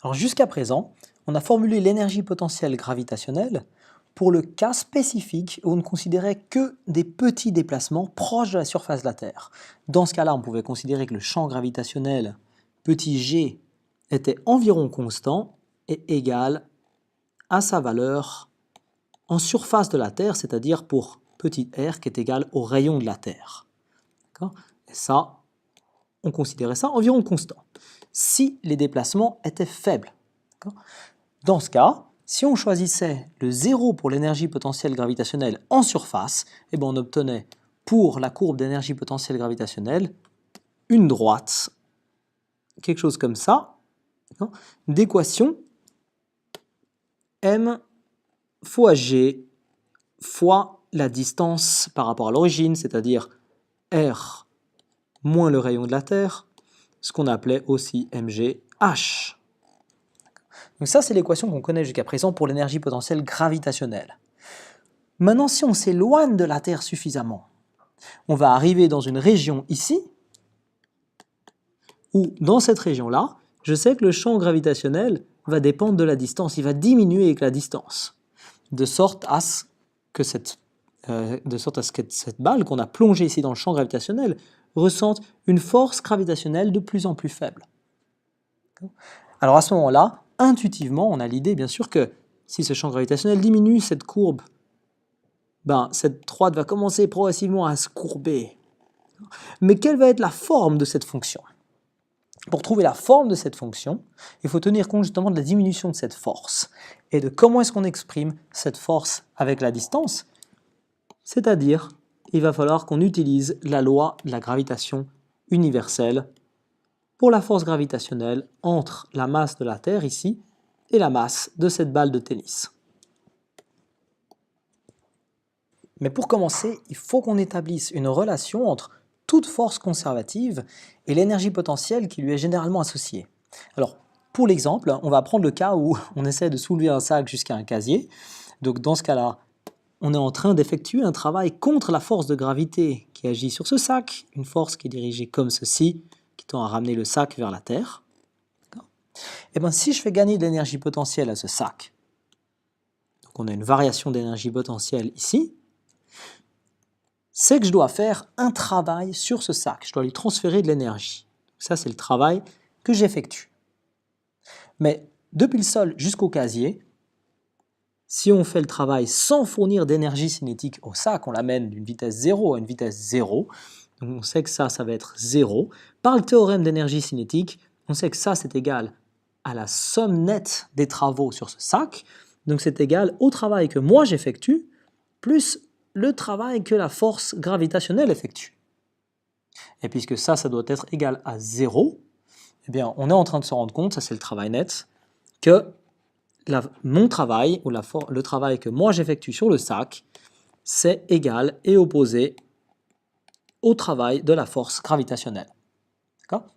Alors jusqu'à présent, on a formulé l'énergie potentielle gravitationnelle pour le cas spécifique où on ne considérait que des petits déplacements proches de la surface de la Terre. Dans ce cas-là, on pouvait considérer que le champ gravitationnel petit g était environ constant et égal à sa valeur en surface de la Terre, c'est-à-dire pour petit r qui est égal au rayon de la Terre. Et ça, on considérait ça environ constant. Si les déplacements étaient faibles. Dans ce cas, si on choisissait le 0 pour l'énergie potentielle gravitationnelle en surface, eh bien on obtenait pour la courbe d'énergie potentielle gravitationnelle une droite, quelque chose comme ça, d'équation m fois g fois la distance par rapport à l'origine, c'est-à-dire r moins le rayon de la Terre, ce qu'on appelait aussi mgh. Donc ça, c'est l'équation qu'on connaît jusqu'à présent pour l'énergie potentielle gravitationnelle. Maintenant, si on s'éloigne de la Terre suffisamment, on va arriver dans une région ici, où dans cette région-là, je sais que le champ gravitationnel va dépendre de la distance, il va diminuer avec la distance, de sorte à ce que cette balle qu'on a plongée ici dans le champ gravitationnel ressente une force gravitationnelle de plus en plus faible. Alors à ce moment-là, intuitivement, on a l'idée bien sûr que si ce champ gravitationnel diminue cette courbe, cette droite va commencer progressivement à se courber. Mais quelle va être la forme de cette fonction? Pour trouver la forme de cette fonction, il faut tenir compte justement de la diminution de cette force et de comment est-ce qu'on exprime cette force avec la distance. C'est-à-dire, il va falloir qu'on utilise la loi de la gravitation universelle pour la force gravitationnelle entre la masse de la Terre ici et la masse de cette balle de tennis. Mais pour commencer, il faut qu'on établisse une relation entre toute force conservative et l'énergie potentielle qui lui est généralement associée. Alors, pour l'exemple, on va prendre le cas où on essaie de soulever un sac jusqu'à un casier. Donc dans ce cas-là, on est en train d'effectuer un travail contre la force de gravité qui agit sur ce sac, une force qui est dirigée comme ceci, qui tend à ramener le sac vers la Terre. Et bien si je fais gagner de l'énergie potentielle à ce sac, donc on a une variation d'énergie potentielle ici, c'est que je dois faire un travail sur ce sac, je dois lui transférer de l'énergie. Ça, c'est le travail que j'effectue. Mais depuis le sol jusqu'au casier, si on fait le travail sans fournir d'énergie cinétique au sac, on l'amène d'une vitesse 0 à une vitesse 0, donc on sait que ça va être 0. Par le théorème d'énergie cinétique, on sait que ça, c'est égal à la somme nette des travaux sur ce sac, donc c'est égal au travail que moi j'effectue, plus le travail que la force gravitationnelle effectue. Et puisque ça doit être égal à 0, eh bien, on est en train de se rendre compte, ça c'est le travail net, que mon travail, ou le travail que moi j'effectue sur le sac, c'est égal et opposé au travail de la force gravitationnelle. D'accord ?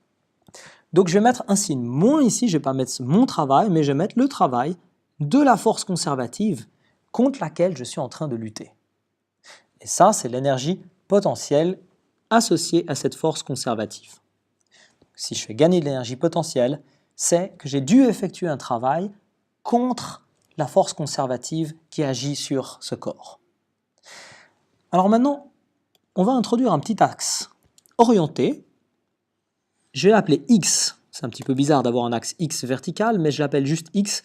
Donc je vais mettre un signe moins ici, je ne vais pas mettre mon travail, mais je vais mettre le travail de la force conservative contre laquelle je suis en train de lutter. Et ça, c'est l'énergie potentielle associée à cette force conservative. Si je fais gagner de l'énergie potentielle, c'est que j'ai dû effectuer un travail contre la force conservative qui agit sur ce corps. Alors maintenant, on va introduire un petit axe orienté. Je vais l'appeler X. C'est un petit peu bizarre d'avoir un axe X vertical, mais je l'appelle juste X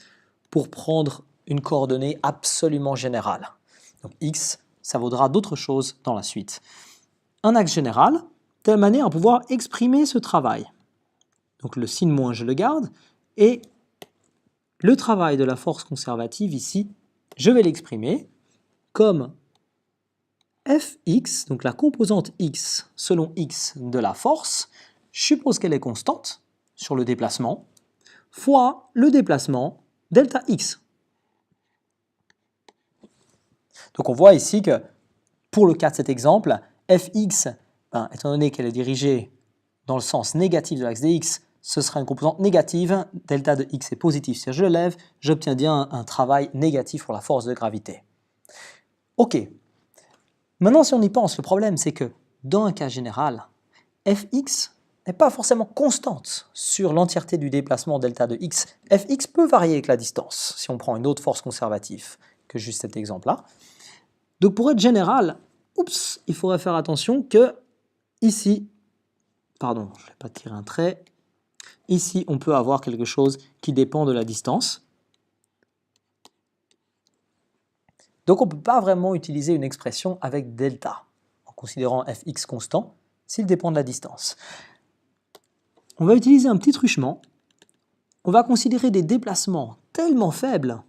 pour prendre une coordonnée absolument générale. Donc X, ça vaudra d'autres choses dans la suite. Un axe général, de telle manière à pouvoir exprimer ce travail. Donc le signe moins, je le garde, et le travail de la force conservative ici, je vais l'exprimer comme Fx, donc la composante x selon x de la force, je suppose qu'elle est constante sur le déplacement, fois le déplacement delta x. Donc on voit ici que pour le cas de cet exemple, Fx, étant donné qu'elle est dirigée dans le sens négatif de l'axe dx, ce sera une composante négative, delta de x est positif. Si je le lève, j'obtiens bien un travail négatif pour la force de gravité. Ok. Maintenant, si on y pense, le problème c'est que dans un cas général, Fx n'est pas forcément constante sur l'entièreté du déplacement delta de x. Fx peut varier avec la distance, si on prend une autre force conservative que juste cet exemple-là. Donc pour être général, il faudrait faire attention que ici, pardon, je ne vais pas tirer un trait, ici on peut avoir quelque chose qui dépend de la distance. Donc on ne peut pas vraiment utiliser une expression avec delta, en considérant fx constant, s'il dépend de la distance. On va utiliser un petit truchement. On va considérer des déplacements tellement faibles,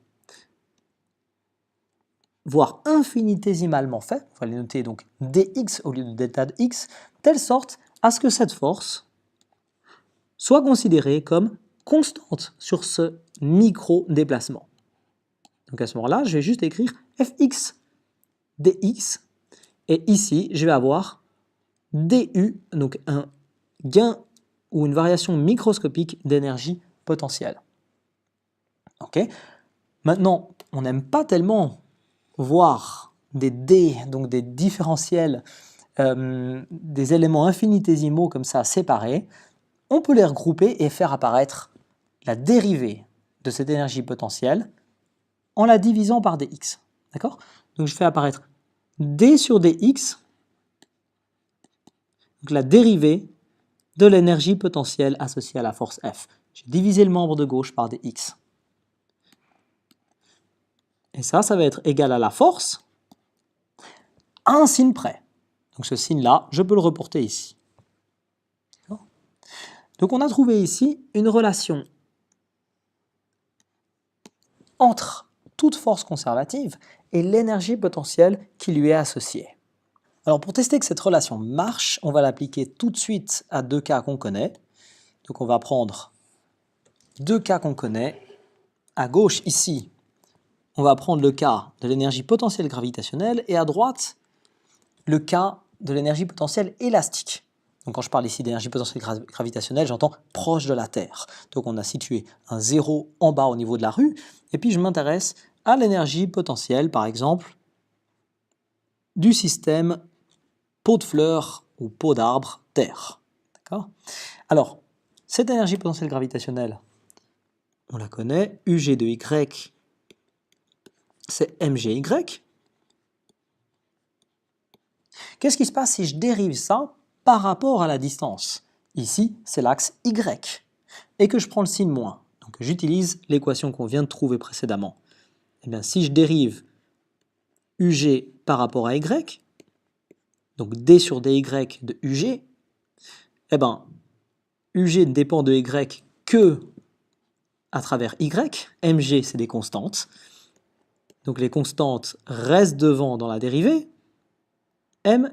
voire infinitésimalement faibles, on va les noter donc dx au lieu de delta de x, telle sorte à ce que cette force soit considérée comme constante sur ce micro-déplacement. Donc à ce moment-là, je vais juste écrire fx dx, et ici, je vais avoir du, donc un gain ou une variation microscopique d'énergie potentielle. Ok. Maintenant, on n'aime pas tellement voir des d, donc des différentiels, des éléments infinitésimaux comme ça séparés. On peut les regrouper et faire apparaître la dérivée de cette énergie potentielle en la divisant par dx. D'accord? Donc je fais apparaître d sur dx, donc la dérivée de l'énergie potentielle associée à la force F. J'ai divisé le membre de gauche par dx. Et ça va être égal à la force à un signe près. Donc ce signe-là, je peux le reporter ici. Donc on a trouvé ici une relation entre toute force conservative et l'énergie potentielle qui lui est associée. Alors pour tester que cette relation marche, on va l'appliquer tout de suite à deux cas qu'on connaît. Donc on va prendre deux cas qu'on connaît. À gauche, ici, on va prendre le cas de l'énergie potentielle gravitationnelle et à droite, le cas de l'énergie potentielle élastique. Donc quand je parle ici d'énergie potentielle gravitationnelle, j'entends proche de la Terre. Donc on a situé un zéro en bas au niveau de la rue, et puis je m'intéresse à l'énergie potentielle, par exemple, du système pot de fleurs ou pot d'arbre Terre. D'accord ? Alors, cette énergie potentielle gravitationnelle, on la connaît, UG de Y, c'est MGY. Qu'est-ce qui se passe si je dérive ça par rapport à la distance? Ici, c'est l'axe Y, et que je prends le signe moins. Donc j'utilise l'équation qu'on vient de trouver précédemment. Eh bien, si je dérive UG par rapport à Y, donc D sur DY de UG, eh bien, UG ne dépend de Y que à travers Y. MG, c'est des constantes. Donc les constantes restent devant dans la dérivée. M,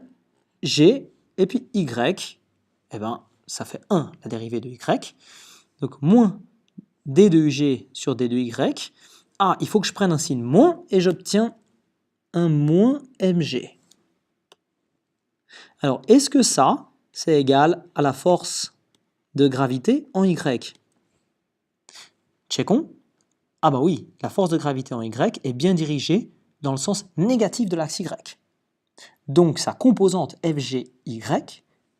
G, et puis Y, eh ben, ça fait 1, la dérivée de Y. Donc moins D de UG sur D de Y. Ah, il faut que je prenne un signe moins, et j'obtiens un moins MG. Alors, est-ce que ça, c'est égal à la force de gravité en Y? Checkons. Ah bah oui, la force de gravité en Y est bien dirigée dans le sens négatif de l'axe Y. Donc sa composante FGY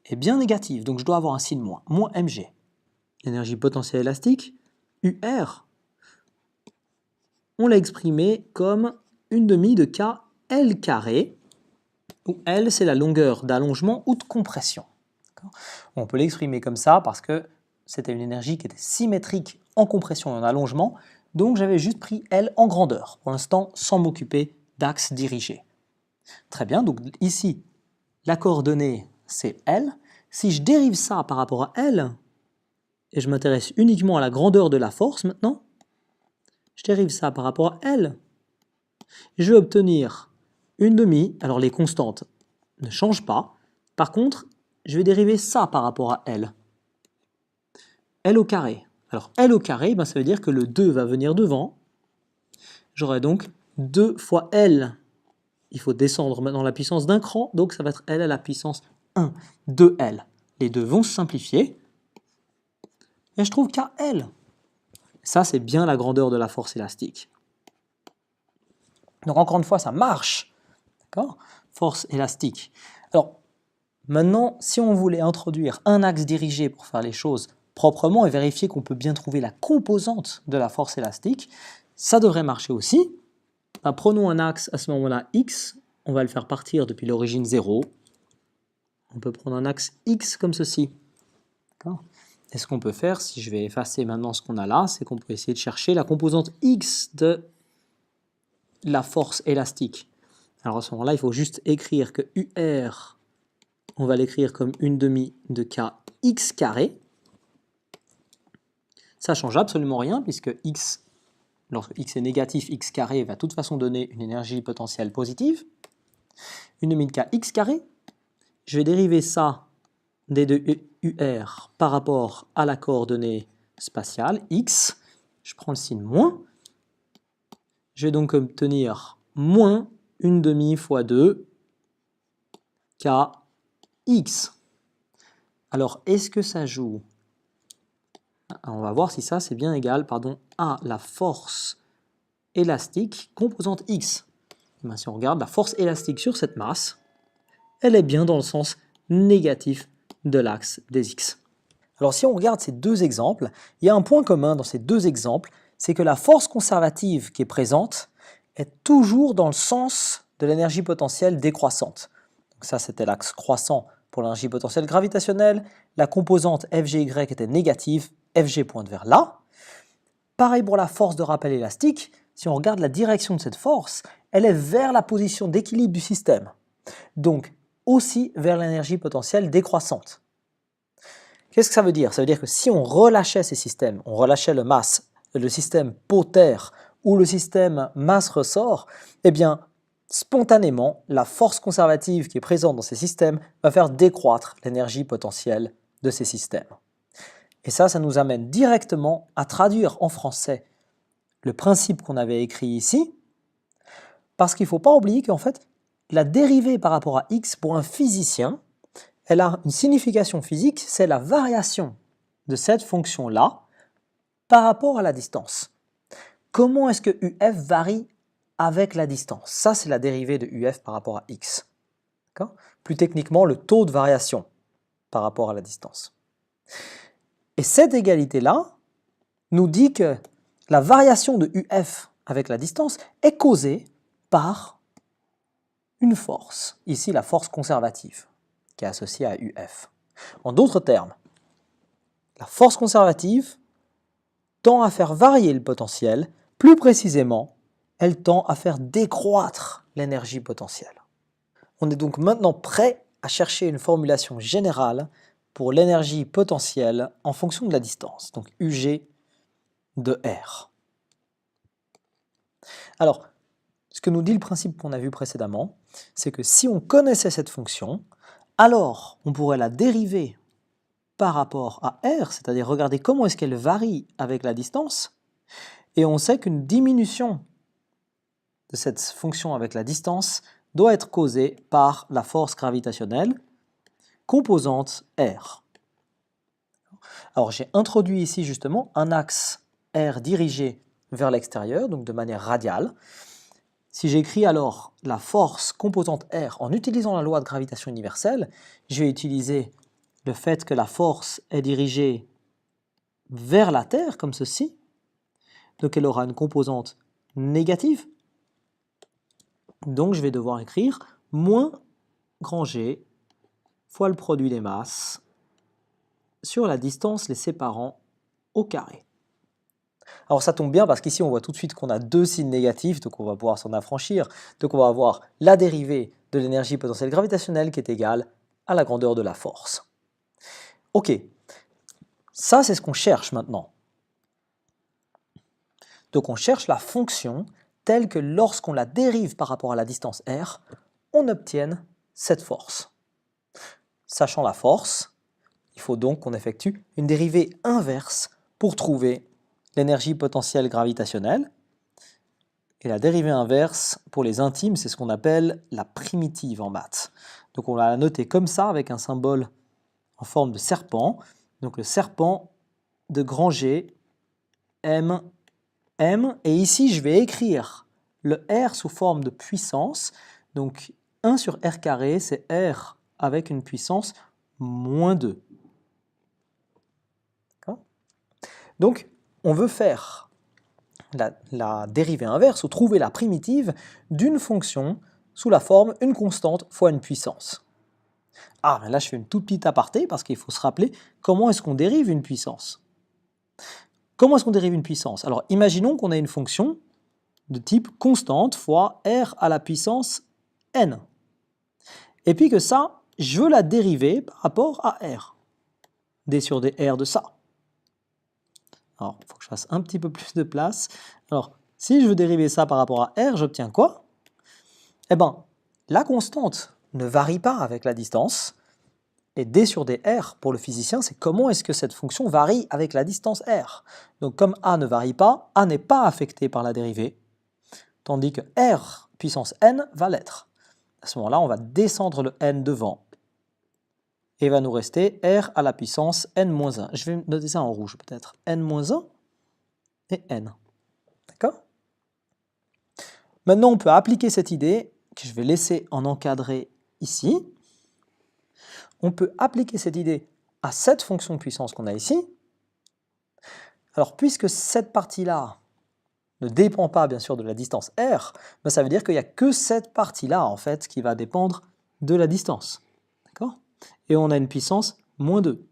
est bien négative, donc je dois avoir un signe moins, moins mg. L'énergie potentielle élastique, UR, on l'a exprimé comme une demi de KL carré, où L c'est la longueur d'allongement ou de compression. On peut l'exprimer comme ça parce que c'était une énergie qui était symétrique en compression et en allongement, donc j'avais juste pris L en grandeur, pour l'instant sans m'occuper d'axe dirigé. Très bien, donc ici, la coordonnée, c'est L. Si je dérive ça par rapport à L, et je m'intéresse uniquement à la grandeur de la force maintenant, je dérive ça par rapport à L, je vais obtenir une demi, alors les constantes ne changent pas, par contre, je vais dériver ça par rapport à L. L au carré. Alors L au carré, ben, ça veut dire que le 2 va venir devant, j'aurai donc 2 fois L. Il faut descendre maintenant la puissance d'un cran, donc ça va être L à la puissance 1, 2L. Les deux vont se simplifier, et je trouve KL. Ça, c'est bien la grandeur de la force élastique. Donc encore une fois, ça marche. D'accord ? Force élastique. Alors, Maintenant, si on voulait introduire un axe dirigé pour faire les choses proprement et vérifier qu'on peut bien trouver la composante de la force élastique, ça devrait marcher aussi. Ben, prenons un axe à ce moment-là x, on va le faire partir depuis l'origine 0. On peut prendre un axe x comme ceci. Et ce qu'on peut faire, si je vais effacer maintenant ce qu'on a là, c'est qu'on peut essayer de chercher la composante x de la force élastique. Alors à ce moment-là, il faut juste écrire que UR, on va l'écrire comme 1/2 de kx carré. Ça ne change absolument rien, puisque x, lorsque x est négatif, x carré va de toute façon donner une énergie potentielle positive. 1/2 de kx carré. Je vais dériver ça d de UR par rapport à la coordonnée spatiale, x. Je prends le signe moins. Je vais donc obtenir moins 1/2 fois 2 kx. Alors, est-ce que ça joue? On va voir si ça, c'est bien égal à la force élastique composante x. Ben, si on regarde la force élastique sur cette masse, elle est bien dans le sens négatif de l'axe des x. Alors si on regarde ces deux exemples, il y a un point commun dans ces deux exemples, c'est que la force conservative qui est présente est toujours dans le sens de l'énergie potentielle décroissante. Donc ça, c'était l'axe croissant pour l'énergie potentielle gravitationnelle. La composante FGY était négative, FG pointe vers là. Pareil pour la force de rappel élastique, si on regarde la direction de cette force, elle est vers la position d'équilibre du système. Donc aussi vers l'énergie potentielle décroissante. Qu'est-ce que ça veut dire? Ça veut dire que si on relâchait ces systèmes, on relâchait le système pot-terre ou le système masse-ressort, eh bien, spontanément, la force conservative qui est présente dans ces systèmes va faire décroître l'énergie potentielle de ces systèmes. Et ça nous amène directement à traduire en français le principe qu'on avait écrit ici, parce qu'il ne faut pas oublier qu'en fait, la dérivée par rapport à x pour un physicien, elle a une signification physique, c'est la variation de cette fonction-là par rapport à la distance. Comment est-ce que UF varie avec la distance? Ça, c'est la dérivée de UF par rapport à x. Plus techniquement, le taux de variation par rapport à la distance. Et cette égalité-là nous dit que la variation de UF avec la distance est causée par une force, ici la force conservative, qui est associée à UF. En d'autres termes, la force conservative tend à faire varier le potentiel, plus précisément, elle tend à faire décroître l'énergie potentielle. On est donc maintenant prêt à chercher une formulation générale pour l'énergie potentielle en fonction de la distance, donc UG de R. Alors, ce que nous dit le principe qu'on a vu précédemment, c'est que si on connaissait cette fonction, alors on pourrait la dériver par rapport à R, c'est-à-dire regarder comment est-ce qu'elle varie avec la distance, et on sait qu'une diminution de cette fonction avec la distance doit être causée par la force gravitationnelle composante R. Alors j'ai introduit ici justement un axe R dirigé vers l'extérieur, donc de manière radiale. Si j'écris alors la force composante R en utilisant la loi de gravitation universelle, je vais utiliser le fait que la force est dirigée vers la Terre, comme ceci. Donc elle aura une composante négative. Donc je vais devoir écrire moins grand G fois le produit des masses sur la distance les séparant au carré. Alors ça tombe bien parce qu'ici on voit tout de suite qu'on a deux signes négatifs, donc on va pouvoir s'en affranchir. Donc on va avoir la dérivée de l'énergie potentielle gravitationnelle qui est égale à la grandeur de la force. Ok, ça c'est ce qu'on cherche maintenant. Donc on cherche la fonction telle que lorsqu'on la dérive par rapport à la distance r, on obtienne cette force. Sachant la force, il faut donc qu'on effectue une dérivée inverse pour trouver l'énergie potentielle gravitationnelle. Et la dérivée inverse, pour les intimes, c'est ce qu'on appelle la primitive en maths. Donc on va la noter comme ça, avec un symbole en forme de serpent. Donc le serpent de grand G, M, M. Et ici, je vais écrire le R sous forme de puissance. Donc 1 sur R carré, c'est R avec une puissance moins 2. Donc, on veut faire la dérivée inverse ou trouver la primitive d'une fonction sous la forme une constante fois une puissance. Ah, mais là je fais une toute petite aparté parce qu'il faut se rappeler comment est-ce qu'on dérive une puissance. Comment est-ce qu'on dérive une puissance? Alors imaginons qu'on a une fonction de type constante fois r à la puissance n. Et puis que ça, je veux la dériver par rapport à r. d sur dr de ça. Alors, il faut que je fasse un petit peu plus de place. Alors, si je veux dériver ça par rapport à r, j'obtiens quoi? Eh bien, la constante ne varie pas avec la distance. Et d sur dr, pour le physicien, c'est comment est-ce que cette fonction varie avec la distance r. Donc, comme a ne varie pas, a n'est pas affecté par la dérivée, tandis que r puissance n va l'être. À ce moment-là, on va descendre le n devant. Et va nous rester r à la puissance n-1. Je vais noter ça en rouge peut-être. n-1 et n. D'accord? Maintenant, on peut appliquer cette idée, que je vais laisser en encadré ici. On peut appliquer cette idée à cette fonction de puissance qu'on a ici. Alors, puisque cette partie-là ne dépend pas, bien sûr, de la distance r, ben ça veut dire qu'il n'y a que cette partie-là, en fait, qui va dépendre de la distance. D'accord? Et on a une puissance moins 2.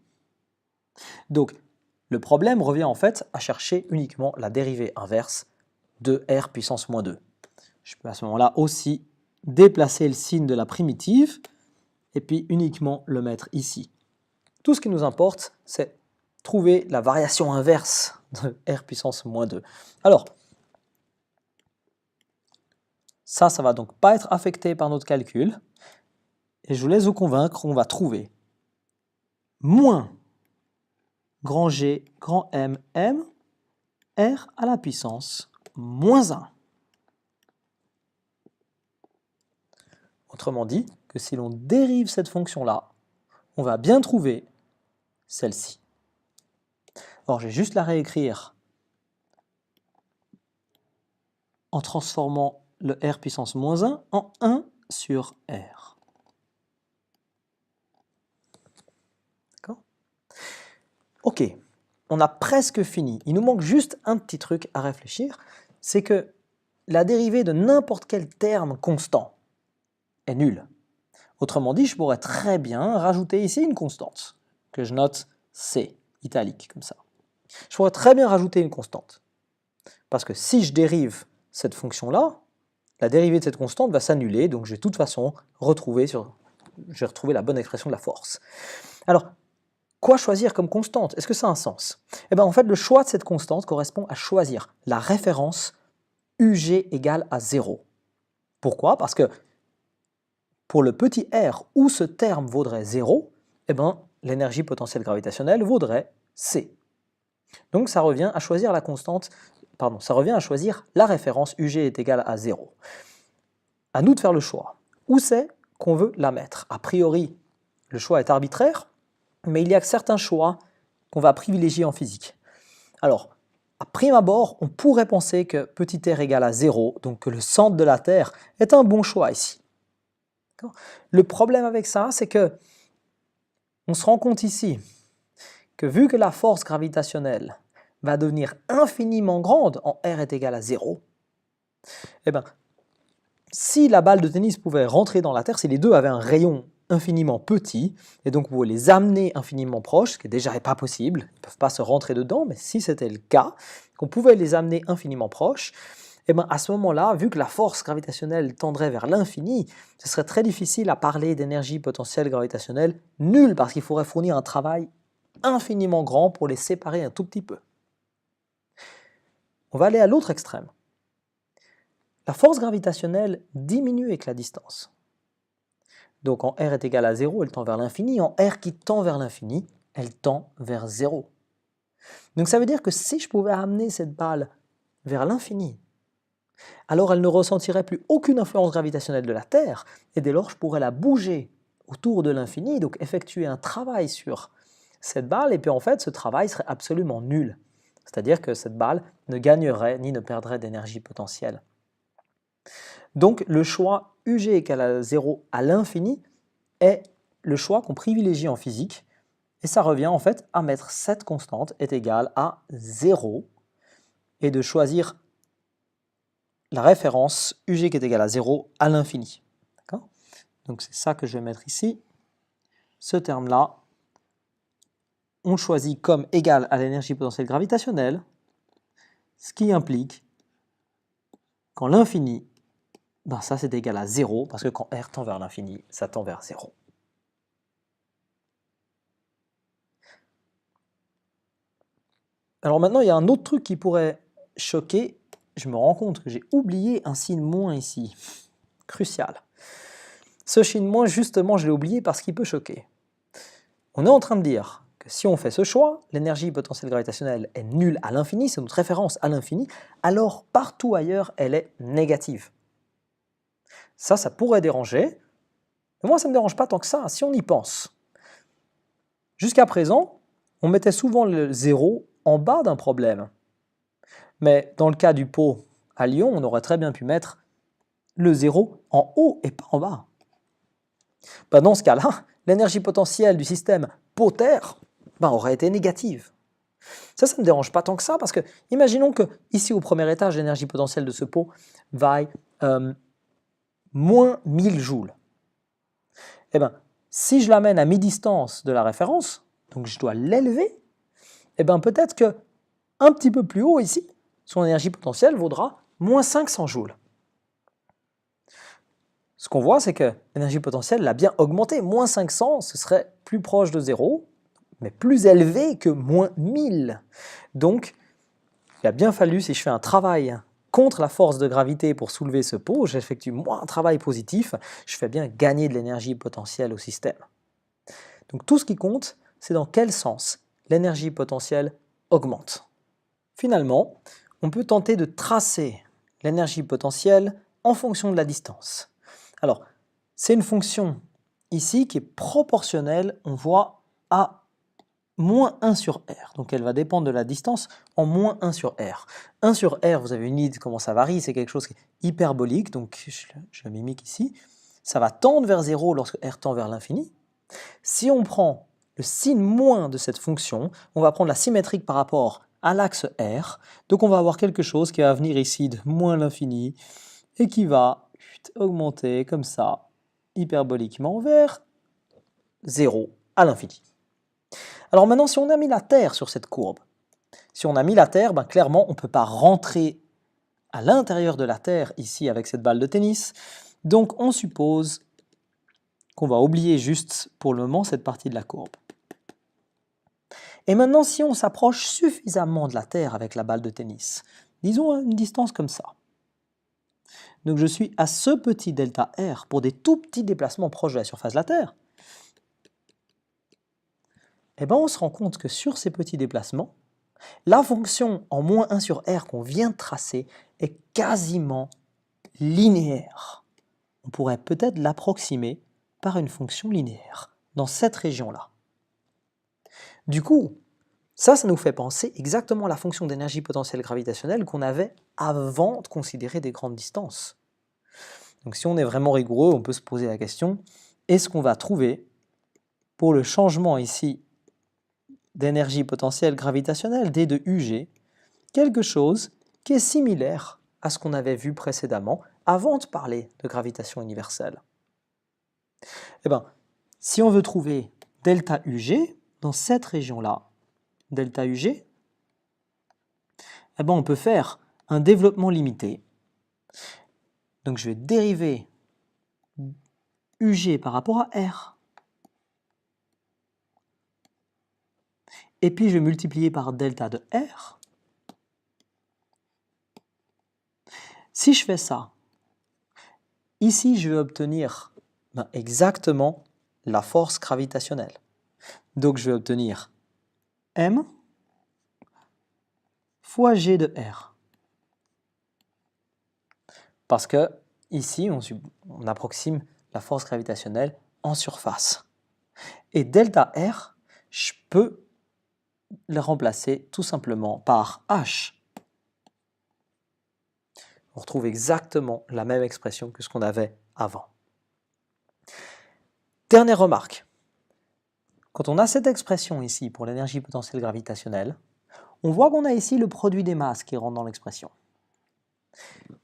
Donc, le problème revient en fait à chercher uniquement la dérivée inverse de r puissance moins 2. Je peux à ce moment-là aussi déplacer le signe de la primitive et puis uniquement le mettre ici. Tout ce qui nous importe, c'est trouver la variation inverse de r puissance moins 2. Alors, ça va donc pas être affecté par notre calcul. Et je vous laisse vous convaincre qu'on va trouver moins grand G, grand M, M, R à la puissance moins 1. Autrement dit, que si l'on dérive cette fonction-là, on va bien trouver celle-ci. Alors, je vais juste la réécrire en transformant le R puissance moins 1 en 1 sur R. Ok, on a presque fini. Il nous manque juste un petit truc à réfléchir, c'est que la dérivée de n'importe quel terme constant est nulle. Autrement dit, je pourrais très bien rajouter ici une constante, que je note C, italique, comme ça. Je pourrais très bien rajouter une constante, parce que si je dérive cette fonction-là, la dérivée de cette constante va s'annuler, donc je vais de toute façon retrouver la bonne expression de la force. Alors, quoi choisir comme constante? Est-ce que ça a un sens? Eh bien, en fait, le choix de cette constante correspond à choisir la référence UG égale à 0. Pourquoi? Parce que pour le petit r où ce terme vaudrait 0, eh ben, l'énergie potentielle gravitationnelle vaudrait C. Donc ça revient à choisir la référence UG est égale à 0. À nous de faire le choix. Où c'est qu'on veut la mettre? A priori, le choix est arbitraire, mais il y a certains choix qu'on va privilégier en physique. Alors, à prime abord, on pourrait penser que petit r égale à 0, donc que le centre de la Terre est un bon choix ici. Le problème avec ça, c'est que on se rend compte ici que vu que la force gravitationnelle va devenir infiniment grande en r est égal à 0, eh bien, si la balle de tennis pouvait rentrer dans la Terre, si les deux avaient un rayon infiniment petit, et donc vous pouvez les amener infiniment proches, ce qui déjà n'est pas possible, ils ne peuvent pas se rentrer dedans, mais si c'était le cas, qu'on pouvait les amener infiniment proches, et bien à ce moment-là, vu que la force gravitationnelle tendrait vers l'infini, ce serait très difficile à parler d'énergie potentielle gravitationnelle nulle, parce qu'il faudrait fournir un travail infiniment grand pour les séparer un tout petit peu. On va aller à l'autre extrême. La force gravitationnelle diminue avec la distance. Donc en r est égal à 0, elle tend vers l'infini. En r qui tend vers l'infini, elle tend vers 0. Donc ça veut dire que si je pouvais amener cette balle vers l'infini, alors elle ne ressentirait plus aucune influence gravitationnelle de la Terre, et dès lors je pourrais la bouger autour de l'infini, donc effectuer un travail sur cette balle, et puis en fait ce travail serait absolument nul. C'est-à-dire que cette balle ne gagnerait ni ne perdrait d'énergie potentielle. Donc le choix UG égale à 0 à l'infini est le choix qu'on privilégie en physique, et ça revient en fait à mettre cette constante est égale à 0 et de choisir la référence UG qui est égale à 0 à l'infini. D'accord? Donc c'est ça que je vais mettre ici. Ce terme-là, on le choisit comme égal à l'énergie potentielle gravitationnelle, ce qui implique qu'en l'infini, ben ça c'est égal à 0, parce que quand R tend vers l'infini, ça tend vers 0. Alors maintenant, il y a un autre truc qui pourrait choquer. Je me rends compte que j'ai oublié un signe moins ici. Crucial. Ce signe moins, justement, je l'ai oublié parce qu'il peut choquer. On est en train de dire que si on fait ce choix, l'énergie potentielle gravitationnelle est nulle à l'infini, c'est notre référence à l'infini, alors partout ailleurs, elle est négative. Ça pourrait déranger, mais moi, ça ne me dérange pas tant que ça, si on y pense. Jusqu'à présent, on mettait souvent le 0 en bas d'un problème. Mais dans le cas du pot à Lyon, on aurait très bien pu mettre le 0 en haut et pas en bas. Ben dans ce cas-là, l'énergie potentielle du système pot-terre aurait été négative. Ça ne me dérange pas tant que ça, parce que imaginons que ici au premier étage, l'énergie potentielle de ce pot vaille moins 1000 joules. Eh bien, si je l'amène à mi-distance de la référence, donc je dois l'élever, eh bien peut-être que un petit peu plus haut ici, son énergie potentielle vaudra moins 500 joules. Ce qu'on voit, c'est que l'énergie potentielle l'a bien augmenté. Moins 500, ce serait plus proche de 0, mais plus élevé que moins 1000. Donc, il a bien fallu, si je fais un travail contre la force de gravité pour soulever ce pot, j'effectue moins un travail positif, je fais bien gagner de l'énergie potentielle au système. Donc tout ce qui compte, c'est dans quel sens l'énergie potentielle augmente. Finalement, on peut tenter de tracer l'énergie potentielle en fonction de la distance. Alors, c'est une fonction ici qui est proportionnelle, on voit, à moins 1 sur R. Donc elle va dépendre de la distance en moins 1 sur R. 1 sur R, vous avez une idée de comment ça varie, c'est quelque chose qui est hyperbolique, donc je le mimique ici. Ça va tendre vers 0 lorsque R tend vers l'infini. Si on prend le signe moins de cette fonction, on va prendre la symétrique par rapport à l'axe R. Donc on va avoir quelque chose qui va venir ici de moins l'infini et qui va augmenter comme ça, hyperboliquement, vers 0 à l'infini. Alors maintenant, si on a mis la Terre sur cette courbe, si on a mis la Terre, clairement, on ne peut pas rentrer à l'intérieur de la Terre, ici, avec cette balle de tennis. Donc on suppose qu'on va oublier juste, pour le moment, cette partie de la courbe. Et maintenant, si on s'approche suffisamment de la Terre avec la balle de tennis, disons à une distance comme ça, donc je suis à ce petit delta R pour des tout petits déplacements proches de la surface de la Terre, eh bien on se rend compte que sur ces petits déplacements, la fonction en moins 1 sur R qu'on vient de tracer est quasiment linéaire. On pourrait peut-être l'approximer par une fonction linéaire dans cette région-là. Du coup, ça nous fait penser exactement à la fonction d'énergie potentielle gravitationnelle qu'on avait avant de considérer des grandes distances. Donc si on est vraiment rigoureux, on peut se poser la question, est-ce qu'on va trouver, pour le changement ici d'énergie potentielle gravitationnelle, d de UG, quelque chose qui est similaire à ce qu'on avait vu précédemment, avant de parler de gravitation universelle? Eh bien, si on veut trouver delta UG, dans cette région-là, delta UG, eh bien, on peut faire un développement limité. Donc je vais dériver UG par rapport à R. Et puis je vais multiplier par delta de R. Si je fais ça, ici je vais obtenir exactement la force gravitationnelle. Donc je vais obtenir M fois G de R. Parce que ici, on approxime la force gravitationnelle en surface. Et delta R, je peux le remplacer tout simplement par H. On retrouve exactement la même expression que ce qu'on avait avant. Dernière remarque. Quand on a cette expression ici pour l'énergie potentielle gravitationnelle, on voit qu'on a ici le produit des masses qui rentre dans l'expression.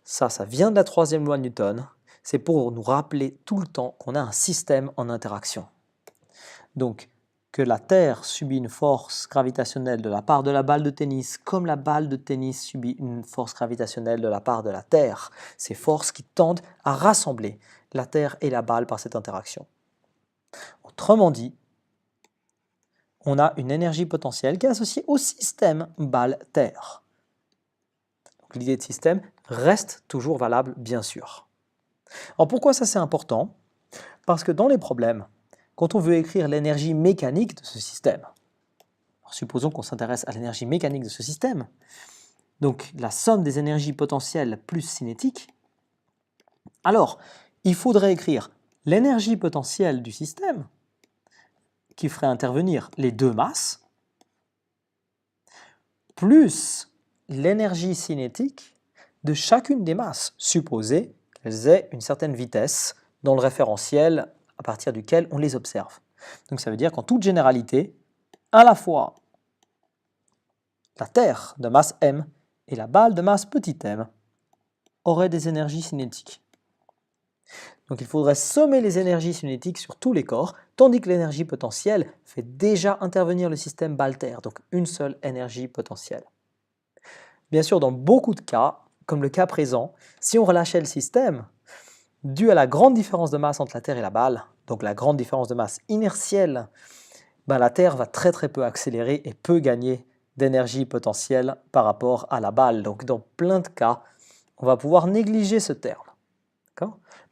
Ça vient de la troisième loi de Newton. C'est pour nous rappeler tout le temps qu'on a un système en interaction. Donc, que la Terre subit une force gravitationnelle de la part de la balle de tennis, comme la balle de tennis subit une force gravitationnelle de la part de la Terre. Ces forces qui tendent à rassembler la Terre et la balle par cette interaction. Autrement dit, on a une énergie potentielle qui est associée au système balle-Terre. L'idée de système reste toujours valable, bien sûr. Alors pourquoi ça c'est important? Parce que dans les problèmes, quand on veut écrire l'énergie mécanique de ce système, alors supposons qu'on s'intéresse à l'énergie mécanique de ce système, donc la somme des énergies potentielles plus cinétiques, alors il faudrait écrire l'énergie potentielle du système, qui ferait intervenir les deux masses, plus l'énergie cinétique de chacune des masses, supposé qu'elles aient une certaine vitesse dans le référentiel à partir duquel on les observe. Donc ça veut dire qu'en toute généralité, à la fois la Terre de masse m et la balle de masse petit m auraient des énergies cinétiques. Donc il faudrait sommer les énergies cinétiques sur tous les corps, tandis que l'énergie potentielle fait déjà intervenir le système balle-Terre, donc une seule énergie potentielle. Bien sûr, dans beaucoup de cas, comme le cas présent, si on relâchait le système, dû à la grande différence de masse entre la Terre et la balle, donc la grande différence de masse inertielle, la Terre va très peu accélérer et peut gagner d'énergie potentielle par rapport à la balle. Donc dans plein de cas, on va pouvoir négliger ce terme.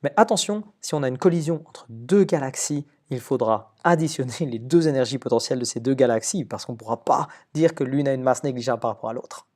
Mais attention, si on a une collision entre deux galaxies, il faudra additionner les deux énergies potentielles de ces deux galaxies, parce qu'on ne pourra pas dire que l'une a une masse négligeable par rapport à l'autre.